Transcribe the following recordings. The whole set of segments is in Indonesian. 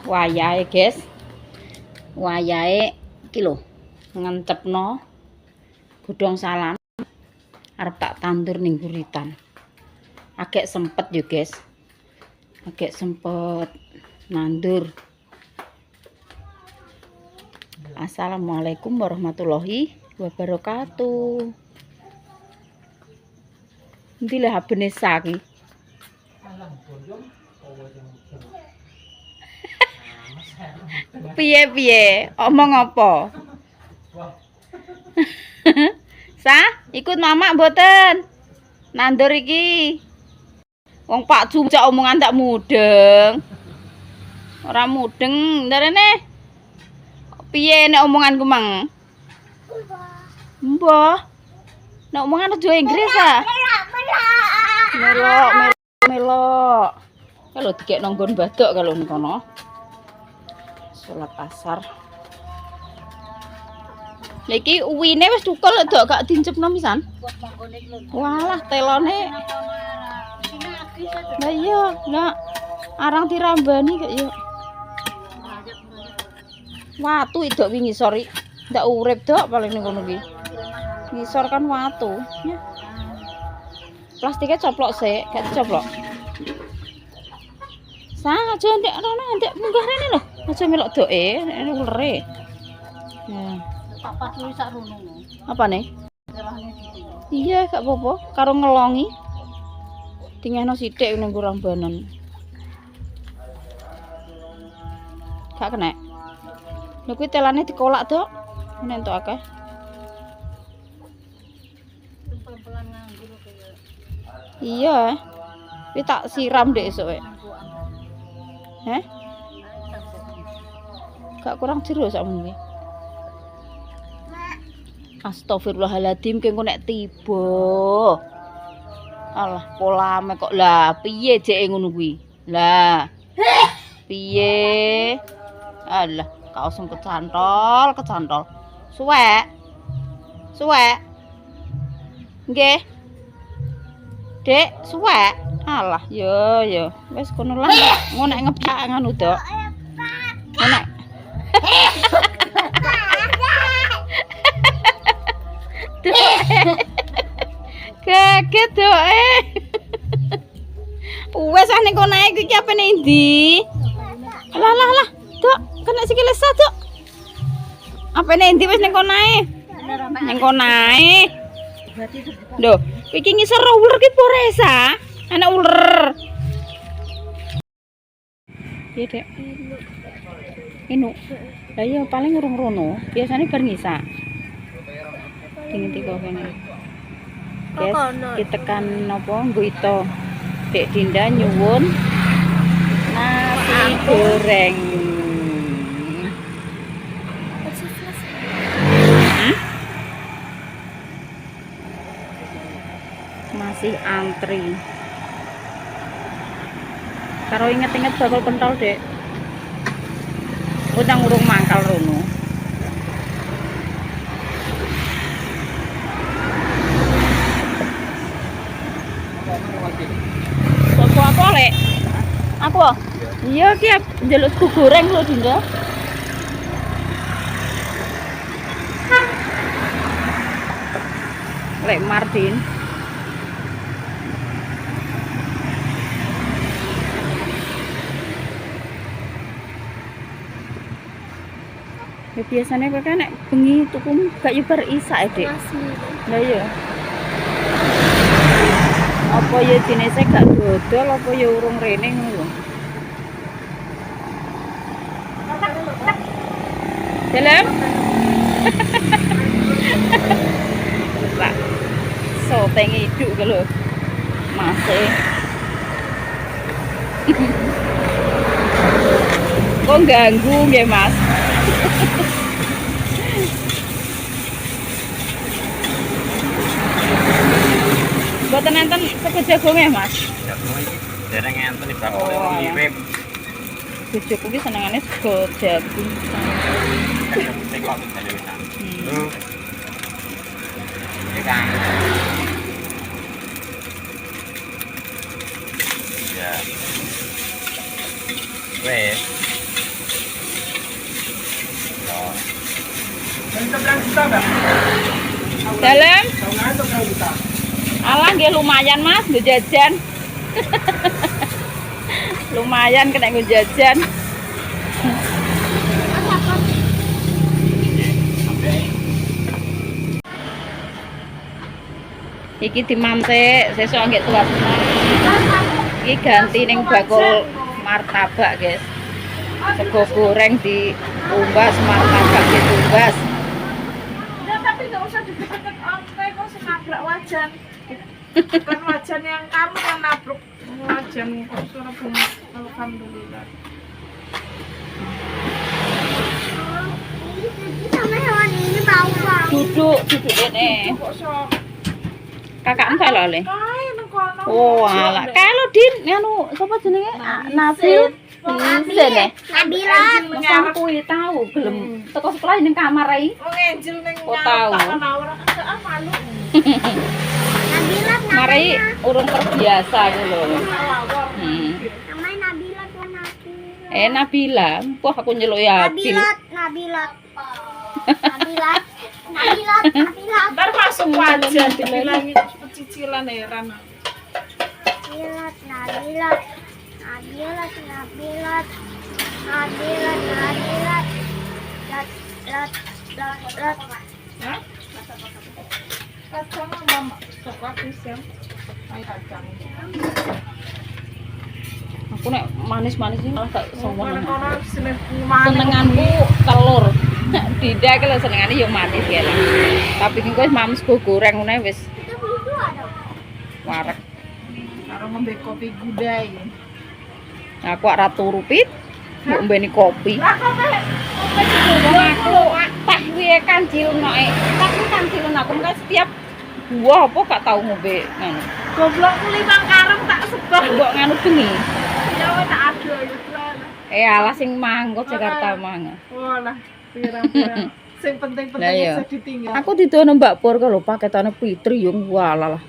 wayahe, guys. Wayahe iki lho, ngencepno godhong salam arep tak tandur ning buritan. Agak sempet yo, guys. Agak sempet nandur. Assalamualaikum warahmatullahi wabarakatuh. Endi le habene saki? Piye-piye? Omong apa? Sa, ikut mama mboten? Nandur iki. Wong Pak Jumcak omongan tak mudeng. Ora mudeng, ndarene. Piye nek omonganku mang? Mbah. Nek omongan aja Inggris ah. Melok. Kalau dikek nonggon badok kalau ning kono. Salat asar. Lah iki uwine wis tukul dok gak dincepno pisan. Walah telone. Lah iya, nak arang dirambani kok yo. Watu idok wingi sori. Ndak urip dok paling ning kono iki. Ngisor kan watu, ya. Plastiknya coplok sik, gak dicoplok. Sa aja ndek rono, ndek munggah rene lho. Aja melok doke, ini ulere. Ya. Apa tulis sak rono. Apa nih? Iya, gak apa-apa. Karo ngelongi. Tingehno sithik ning rambanan. Gak kena. Lha kuwi telane dikolak, Dok. Ngene entuk akeh. Iya. Kuwi tak siram dek esuk wae. Heh? Gak kurang jero sakmene. Astagfirullahaladzim kengko nek tiba. Alah polame kok lah piye jeke ngono kuwi? Lah. Piye? Alah, kaosem kecantol. Suwek. Nggih. Dek, suwek. Alah, yo. Wis kono lah. Ngono ngepak ngono, Dok. Ngono. Kaget, Dok. Wes ane kono ae iki apane endi? Lah, Dok, kena sikile sa, Dok. Apane endi wis ning kono ae? Ning kono ae. Lho, iki ngisor uler ki poresa. Ana uler. Iya, Dek. Inu. Lah iya paling urung rono. Biasane bar ngisa. Dingin kok kene. Guys, kita tekan napa nggo ito. Dek Dinda nyuwun nasi goreng. Masih antri. Karo inget-inget bakal pentol, Dek. Udang urung mangkal rono. Sopo aku lek? Aku. Iya ki njaluk goreng lho, Dinda. Lek Martin. Ya biasanya kok nek bengi tuku gak yo bar isak, Dek. Lah iya. Apa ya jenenge gak dodol apa ya urung rene ngono lho. Dalam? Lah. Soteng hidup ke lho. Masih. Kok ganggu nggih, Mas? Boten enten sego jagung ya, Mas? Jagung iki dereng enten iki bakule mirip. Bojoku ki senengane sego jagung. Tekok wisan. Kang. Ya. Wes. Dalam? Alah nggih lumayan Mas, nggo jajan. Lumayan kena nggo jajan. Iki dimantek sesuk nggih tuwas. Iki ganti ning bakul martabak, guys. Sego goreng ditumbas, martabak ditumbas. Ya, tapi nggak usah deket-deket onte, kok senabrak wajan. Bukan wajan yang kamu yang nabruk wajan kok suara bunga. Alhamdulillah. Sama hewan ini bau. Duduk dene. Kok sok Kakakmu kae lho, Le. kae nang kono. Oh, alah. Kae lho, Din. Anu, sapa jenenge? Nabil. Nabil. Nabila. Mas kuwi tahu gelem teko sekolah ning kamar ae. Wong Angel ning Kok tahu? ora kedak malu. Nabila. Mari urung terbiasa gitu lho. Lawar. Namanya Nabila tuh Nabila. Nabila. Wah, aku nyeluk ya Abil. Nabila. Nabila. Ntar masuk wajan dibilangi cicilan heran. Nabila. Hah? Kacang mama sok habis ya. Ayo kacang. Aku nek manis-manis ini malah gak seneng. Kono seneng manis. Senenganku telur. Dinda iki lho senengane yo manis ya lah. Tapi iki wis mams go goreng ngene wis wareg. Karo ngombe kopi gudai. Aku ora turu pit. Mbok mbeni kopi. Lah kopi Aku teh kuwi kan cilnoke. Tapi kan cilon aku kan setiap buah apa gak tau ngombe ngono. goblokku 5 karung tak sebar. Mbok nganu bengi. Ya wis tak ado ya. Alah sing mangko Jakarta mang. Walah, pirang-pirang. Sing Lah penting-penting iya. aja ditinggal. Aku didono Mbak Pur kalau paketane Fitri yo walah.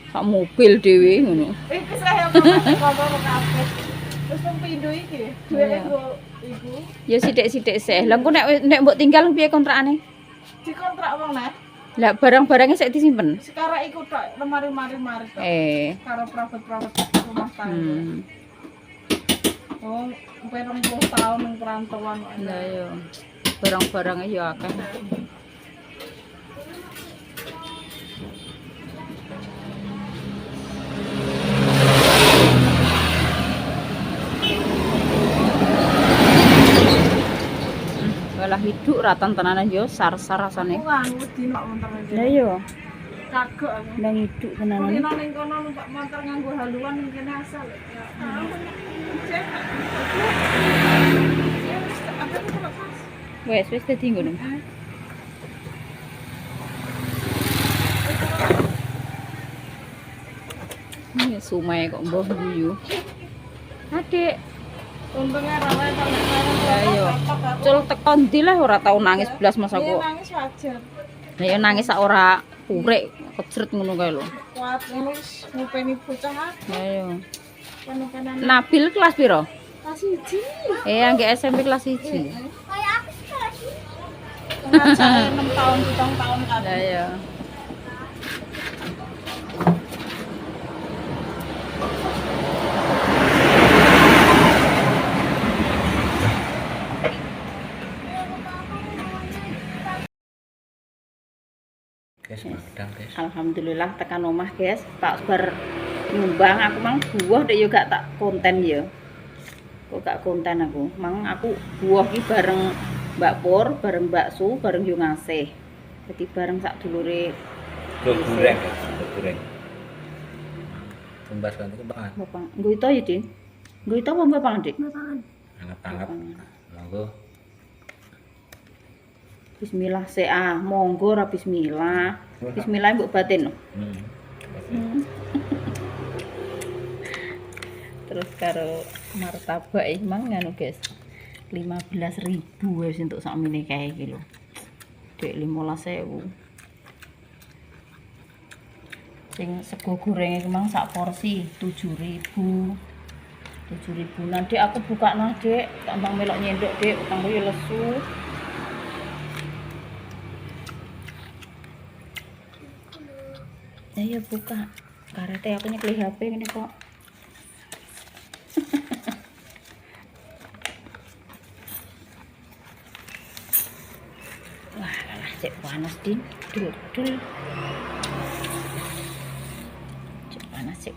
Sak mobil dhewe ngono. Iki saya ngomong kabeh. Terus wong pindho iki, duweke nggo iku Ya sithik-sithik sih. Lah engko nek mbok tinggal piye kontrakane? dikontrak wong nah. Lah barang-barangnya sik disimpen. Sekarang iku tok lemari-mari tok. Karo private rumah tangga. Oh, 20 tahun ning perantauan kok. Lah yo. Barang-barangnya yo akeh. Walah hidup ratan tenanan yo sar-sar rasane. Wah, wedi nek montor iki. Lah yo, Kagok aku. ndang hidup tenanan. Kene ning kono numpak motor nganggo haluan ning kene asal. Ya. Wes dadi ngono. Ini sumai kok mbah guyu. Adik, Untungnya rawe tak nek ya yo. Cul teko ndi lah ora tau nangis blas Mas aku. nangis wajar. Lah yo nangis sak ora urek kecret ngono kae lho. Kuat ngono wis ngupeni bocah Lah yo. kan-kanan Nabil kelas piro? kelas 1. Nggih SMP kelas 1. Kayak aku sih. Ngajak 6 tahun 7 tahun kan. Lah yo. Guys, madang guys. Alhamdulillah tekan omah guys. Tak bar nyumbang aku mang buah dek yo gak tak konten yo. Kok gak konten aku. Mang aku buah ki bareng Mbak Pur, bareng Mbak Su, bareng yo ngasih. Jadi bareng sak dulure Goreng guys, goreng. Tumbas kan itu banget. Bapak. Nggo itu ya, Din. Nggo itu apa Bapak, Dik? Hangat-hangat. Monggo. Bismillah monggo ra bismillah. Bismillah mbok batin. Terus karo martabak emang ngono guys. 15.000 wis untuk sakmene kae iki lho. Dek 15.000. Sing sego goreng iki mang sak porsi 7.000. 7.000 nanti aku buka nah Dek, tambang melok nyendok Dek, utangku yo lesu. Ayo buka. Karate aku nyekli HP ini kok. Wah, lah cek panas din. Dul. Cek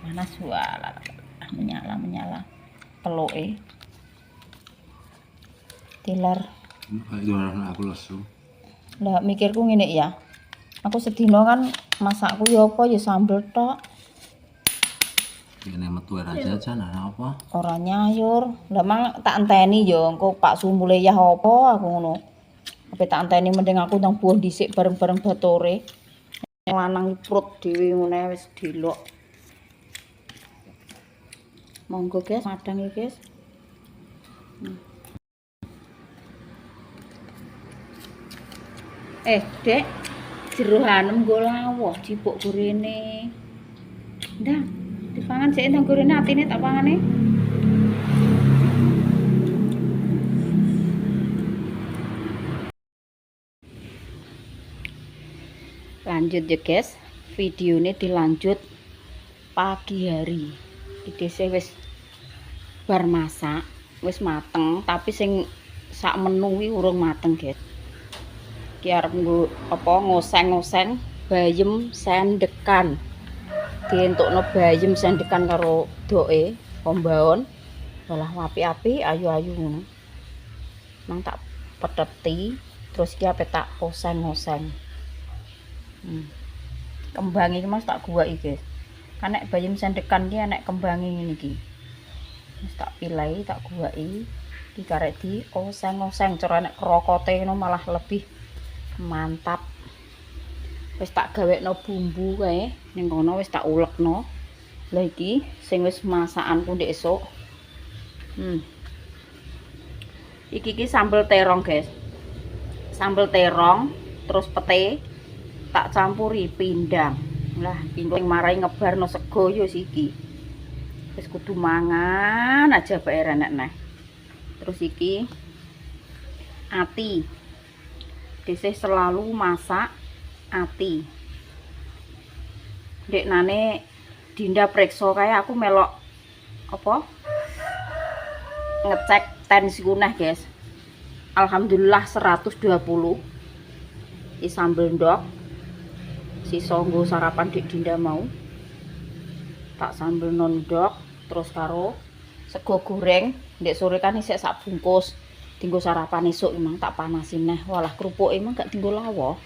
panas. Wah, lah, menyala. Peloke. Tilar. Itu aku lesu. Lah mikirku ngene ya. Aku sedina kan masakku ya apa ya sambel tok. Ini metu era jajan apa? Ora nyayur. Lah mang tak enteni ya engko Pak Sumule yah apa aku ngono. Apa tak enteni mending aku nang buah dhisik bareng-bareng Batore. Lanang prut dhewe ngene wis delok. Monggo guys, madang ya guys. Dek, jero hanem nggo lawuh cipuk gorene. Ndang, dipangan sik nang gorene atine tak pangane. Lanjut ya guys, videonya dilanjut pagi hari. Iki wis bar masak, wis mateng, tapi sing sak menu kuwi urung mateng, guys. Iki arep nggo apa ngoseng-ngoseng bayem sendekan. Dientukno bayem sendekan karo doke kombaon. Walah api-api ayu-ayu ngono. Nang tak peteti, terus iki ape tak oseng-oseng. Kembang iki Mas tak guwaki, guys. Kan nek bayem sendekan iki nek kembange ngene iki. Wis tak pilai, tak guwaki. Iki karek di oseng-oseng cara nek krokote ngono malah lebih mantap. Wis tak gawekno bumbu kae ning kono wis tak ulekno. Lah iki sing wis masakanku ndek esuk. Iki sambel terong, guys. Sambel terong terus pete tak campuri pindang. Lah pindang marai ngebarno sego yo iki. Wis kudu mangan aja bae enak-enak. Terus iki ati. Desih selalu masak ati. Dek nane Dinda preksa kae aku melok apa? Ngecek tensiku nah, guys. Alhamdulillah 120. Iki sambel ndok. Sisa nggo sarapan Dik Dinda mau. Tak sambel nondok terus karo sego goreng. Ndek sore kan isih sak bungkus. Tinggo sarapan esuk emang tak panasin neh. Walah kerupuk emang gak tinggo lawo.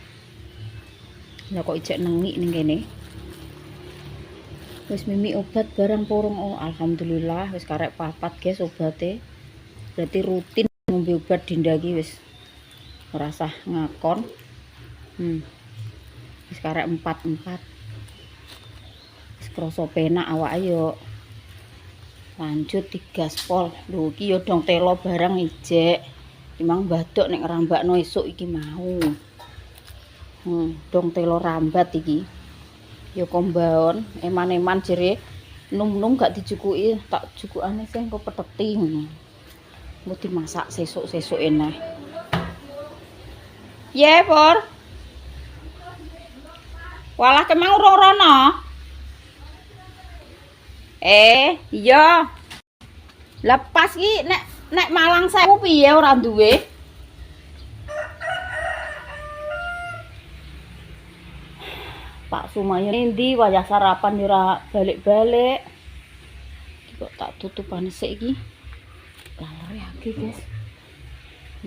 Lah kok ijek nengik ning kene. Wis mimi obat barang porong. Oh, alhamdulillah wis karek 4 guys obate. Berarti rutin ngombe obat Dinda iki wis ora usah ngakon. Wis karek 4. Wis krasa penak awake yo. Lanjut digaspol. Lho iki yo dong telo barang ijek. Emang badok nek ngrambakno esuk iki mau. Dong telo rambat iki. Yo kombaon, eman-eman jere num-num gak dicukuki, tak cukukane sih engko peteti ngono. Mau dimasak sesuk-sesuk eneh. Ye, Pur. Walah kemang urung rono. Iya. Lepas ki nek Malang Sewu piye ora duwe? Pak Sumayo endi wayah sarapan ora balik-balik. Kok tak tutupane sik iki. Lalare iki, guys.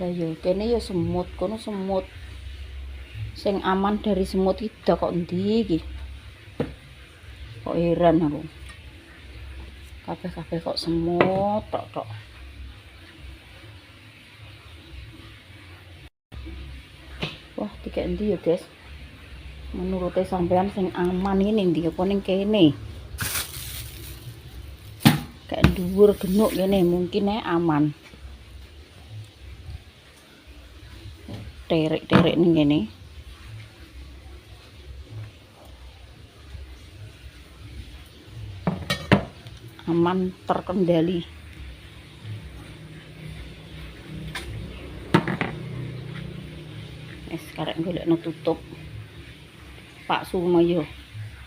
Lah yo kene yo semut, kono semut. Sing aman dari semut iki kok endi iki? Kok heran aku. Kabeh-kabeh kok semut tok. Wah, dikek endi ya, guys? Menurut sampean sing aman ini ndi apa ning kene? Kayak dhuwur genuk kene mungkin aman. Terek-terek ning kene. Aman terkendali. Wis karek golekno tutup. Pak Sumayo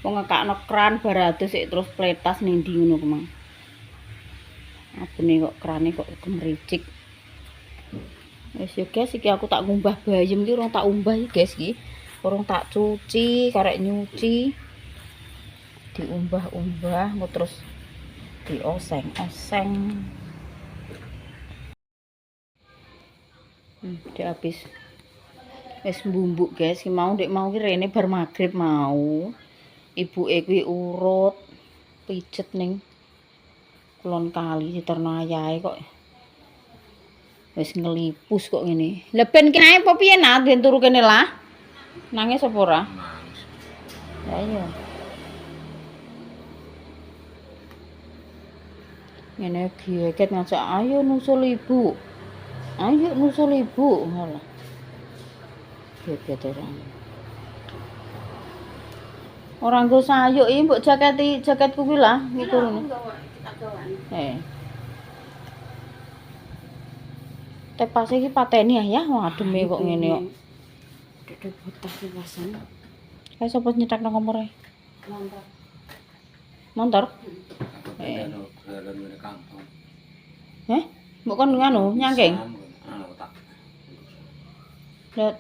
Wong ngekakno kran baratus sik terus pletas ning ndi ngono ku Mang. Abene kok krane kok gemericik. Wis yo guys, iki aku tak ngumbah bayem iki urung tak umbah iki guys iki. Urung tak cuci, karek nyuci. Diumbah-umbah terus dioseng-oseng. Udah habis. Wis mbumbuk guys, ki mau ndek mau ki rene bar magrib mau. Ibuke kuwi urut pijet ning kulon kali diterno ayahe kok. Wis ngelipus kok ngene. Lah ben kene apa piye nak ben turu kene lah? Nangis apa ora? Nangis. Ya iya. Ngene gieket ngajak ayo nusul ibu. Ayo nusul ibu. Malah. Gieket orang. Orang nggo sayuk iki mbok jaketku kuwi lah iki turune. Tepas iki pateni ya, ademe kok ngene kok. Dedek botah tepasan. Kae sapa nyetak nang kompore? Montor. Montor? Jalan ngene kampung. Heh? Mbok kon nganu nyangking. Anu tak. Lah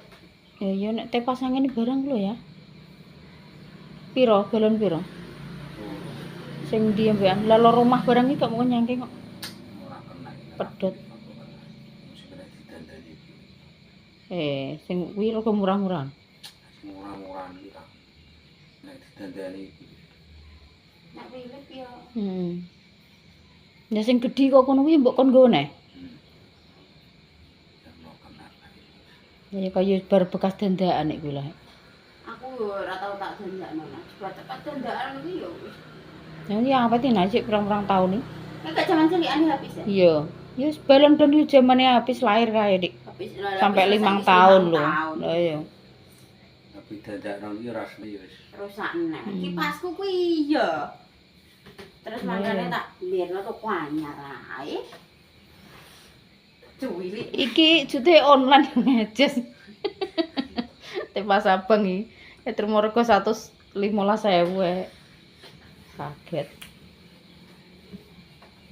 ya nek tepas ngene barang lho ya. Piro? Galon piro? Sing ndi mbekan? Lah loro rumah barang iki kok mung nyangking kok. Ora kena. Pedhot. Mesti kena didandani. Sing kuwi rega murah-murah. Murah-murah iki tak. Nek didandani iki. Nak wiwit ya. Ya sing gedhi kok kono kuwi mbok kon nggo neh. Ya kaya bar bekas dandakan iki lho. Aku yo ora tau tak dandakno. Coba tepat dandakan iki yo wis. Ya iki apa sih nasib pirang-pirang tahun iki? Nek gak jaman cilikane habis ya. Iya. Ya wis balon don yo zamane habis lahir kae, Dik. Habis Sampai 5 tahun lho. Lah iya. Tapi dadakno iki rasane ya wis. Rusak nek. Kipasku kuwi iya. Terus mangkane tak lirno tuku anyar ae. Cuwilik. Iki jute online ngejes. Tepas abang iki. Terima rego 115.000 wae. Kaget.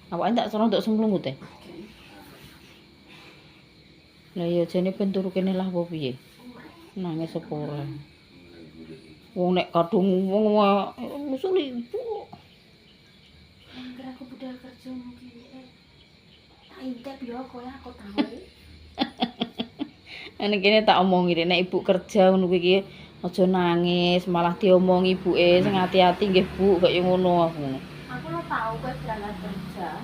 Awake ndak sono nduk semplung teh. Lah ya jane ben turu kene lah apa piye? Nangis apa ora? Wong nek kadung wong musul ibu. Angger aku budal kerja mungkin tak intip yo koyo aku tahu. Nek kene tak omongi nek ibu kerja ngono kuwi iki aja nangis, malah diomongi ibuke sing ati-ati nggih Bu, kaya ngono aku. Aku lo tahu kowe berangkat kerja.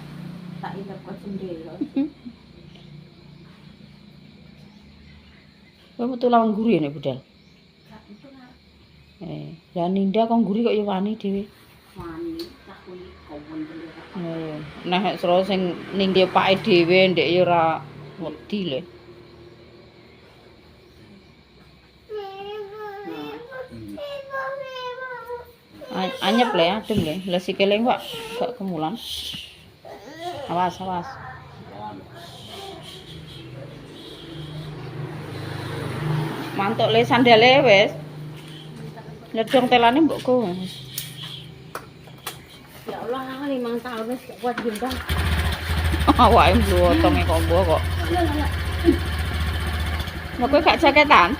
Tak intip kok jendela. Kowe metu lawang guru ya nek budal. Gak itu lah. Lah Ninda kok guru kok ya wani dhewe. Wani tak kuwi kompon dhewe. Nah, sero sing ning dia pake dhewe ndek ya ora wedi lho. Anyep le, adem le. Lah sikile kok gak kemulan. Awas, awas. Mantuk le sandale wis. Ledong telane mbok go. Ya Allah, 5 tahun wis gak kuat gendong. Awake mblotong kok mbuh kok. Lah kowe gak jaketan?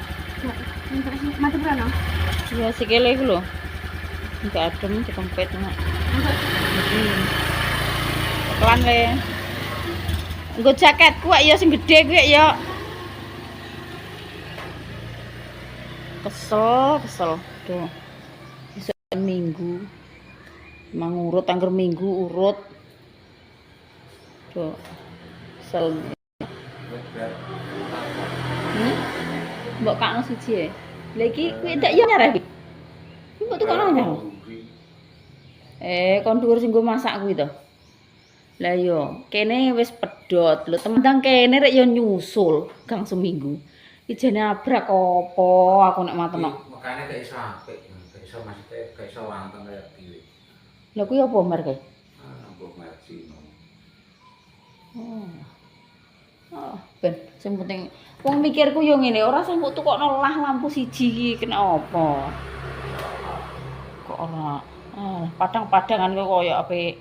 Mati berano. Ya sikile iku lho. Enggak adem dikempet nek. Kelan le. Nggo jaketku kok ya sing gedhe kuwi ya. Kesel. Tuh. Besok Minggu. Mang urut angger Minggu urut. Tuh. Kesel. Mbok kakno siji. Lah iki kuwi ndak ya nyareh. Mbok tukokno nyareh. Kon dhuwur sing nggo masak kuwi to. Lah yo, kene wis pedhot. Lho temen kene rek yo nyusul gang seminggu. Iki jane abrak apa aku nek mateno. Makane gak iso apik, gak iso maksudnya gak iso wanteng kaya dhewe. Lah kuwi apa merke? Mbok merci. Ben sing penting wong mikirku yo ngene, ora sing mbok tukokno lah lampu siji iki kena apa. Kok ora padang-padangan koyo ape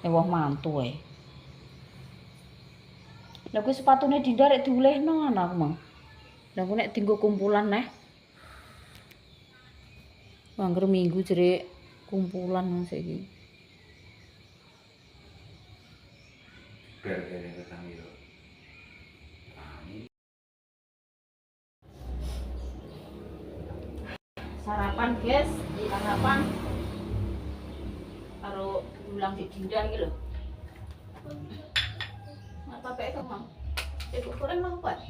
wong mantu ae. Lah kuwi sepatune Dinda rek diulehno ana aku mau. Lah aku nek dienggo kumpulan neh. Angger minggu jere kumpulan saiki. Gara-gara ketang yo. Sarapan guys, sarapan karo ulang di Dinda iki lho. Apa bae kemang? Iku kurang apa?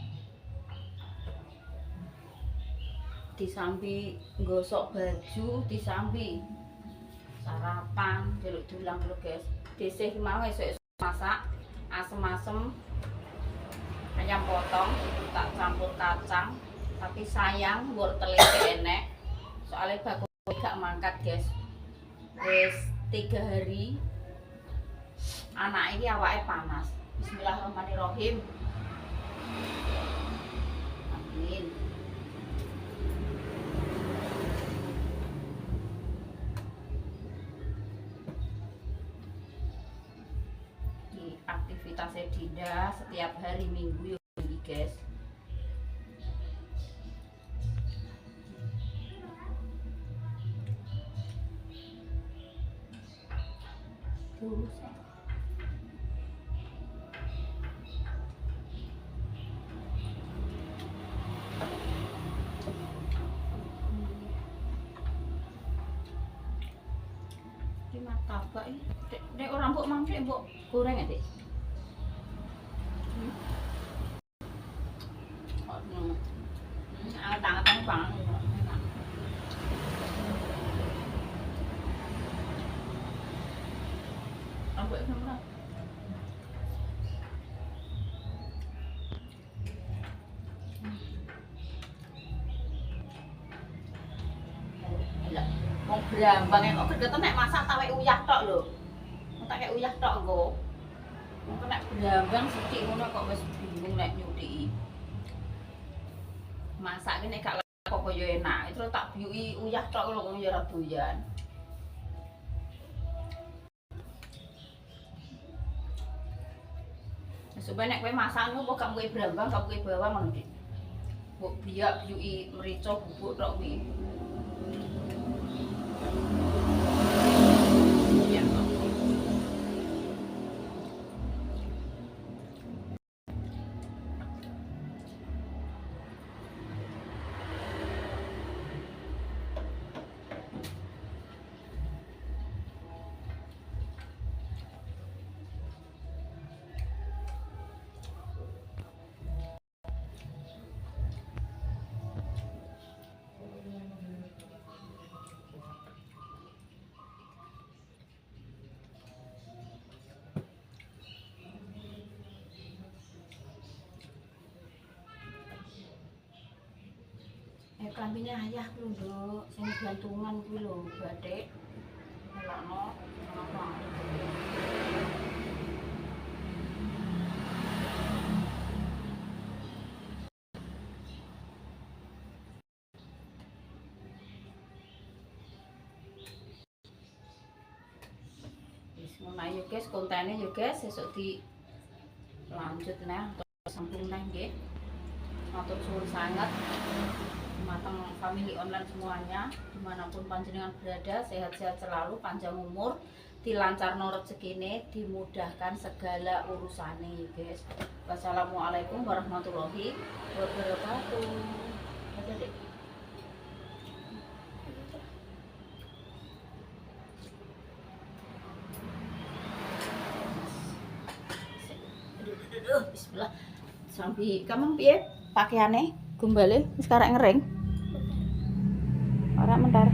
Disambi gosok baju, disambi sarapan, jeluk dulang lho guys. Desih mau esuk masak asem-asem ayam potong tak campur kacang, tapi sayang wortel enek. Soalnya bakul gak mangkat guys. Wis 3 hari anak ini awake panas. Bismillahirrahmanirrahim. Amin. Di aktivitasnya Dinda setiap hari Minggu ya guys. Ini martabak ini. Dek orang mbok mangkek mbok goreng ya, Dik. Tangan-tangan bang. Aku itu mana? Wong brambang kok kedetan nek masak tak wek uyah tok lho. Tak kek uyah tok engko. Engko nek brambang sithik ngono kok wis bingung nek nyuthiki. Masak ki nek gak apa yo enak, terus tak biuki uyah tok lho kok yo ora doyan. Supaya nek kowe masak ngono kok gak kowe brambang, gak kowe bawang ngono iki. Mbok biak biuki merica bubuk tok kuwi. Ya. Kambingnya ayah ku lho, sing gantungan ku lho, Badik. Melokno apa? Wis ngono ae guys, kontene yo guys, sesuk di lanjut neh, sambung neh nggih. Matur suwun sangat. Matang family online semuanya, dimanapun panjenengan berada, sehat-sehat selalu, panjang umur, dilancarno rezekine, dimudahkan segala urusane guys. Wassalamualaikum warahmatullahi wabarakatuh. Ada dek. Bismillah. Sampai kamu piye pakaiane? Gumbale sekarang ngering. Ora mentar.